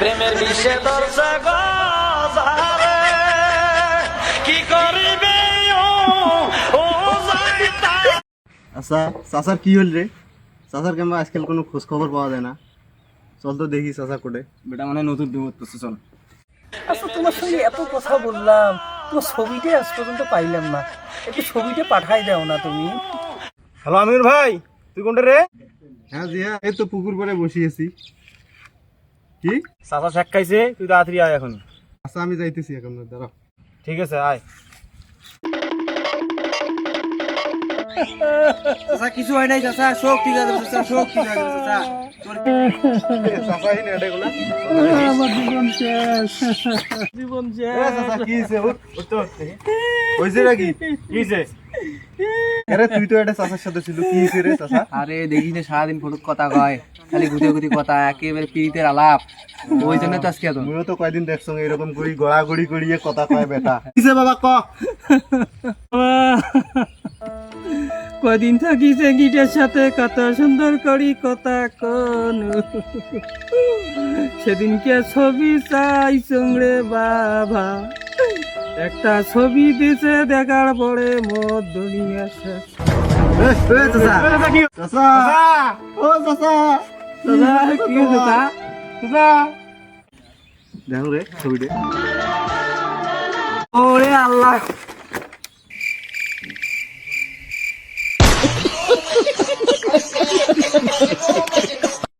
প্রেমের বিষে দর্শা গজারে কি করিবে ও যাইতা। আচ্ছা চাচার কি হল রে? চাচার কেমন আজকাল কোনো খোঁজ খবর পাওয়া যায় না। চল তো দেখি চাচা কোটে। বেটা মানে নতুন বিপদ করছে, চল। আচ্ছা তোমার সঙ্গে এত কথা বললাম, তোমার ছবিটা আজ পর্যন্ত পাইলাম না, একটু ছবিটা পাঠাই দাও না তুমি। হ্যালো আমির ভাই, তুই কোনটা রে? হ্যাঁ জিয়া, এই তো পুকুর পাড়ে বসিয়েছি। কি? চাচা শেখ খাইছে, তুই তাড়াতাড়ি আয় এখন। আচ্ছা আমি যাইতেছি এখন, দাঁড়াও। ঠিক আছে, আয়। চাচা কিছু হয় নাই চাচা, সব ঠিক আছে চাচা, সব ঠিক আছে চাচা। চাচা এই নেড়ে গুলা। আমার জীবন শেষ, জীবন শেষ। এ চাচা কি হইছে? উঠ তো। হইছে নাকি? কি হইছে? আরে তুই তো এটা চাচার সাথে ছিল, কি হইছে রে চাচা? আরে দেখিস না সারাদিন ফটুক কথা কয়, খালি গুতে গুতি কথা, একেবারে পীড়িতের আলাপ, ওই জন্য তো আজকে এত। মুইও তো কয়দিন দেখছো এরকম করি গড়াগড়ি করিয়ে কথা কয় বেটা। কিসে বাবা ক? কদিন থাকিছে গিটার সাথে কত সুন্দর করি কথা কোন, সেদিনকে ছবি চাই সঙ্গে বাবা, একটা ছবি দিছে দেখার পরে মোর দুনিয়া শেষ। চাচা চাচা ও চাচা কি হয়েছে তা? দেখো রে ছবিটা। ওরে আল্লাহ।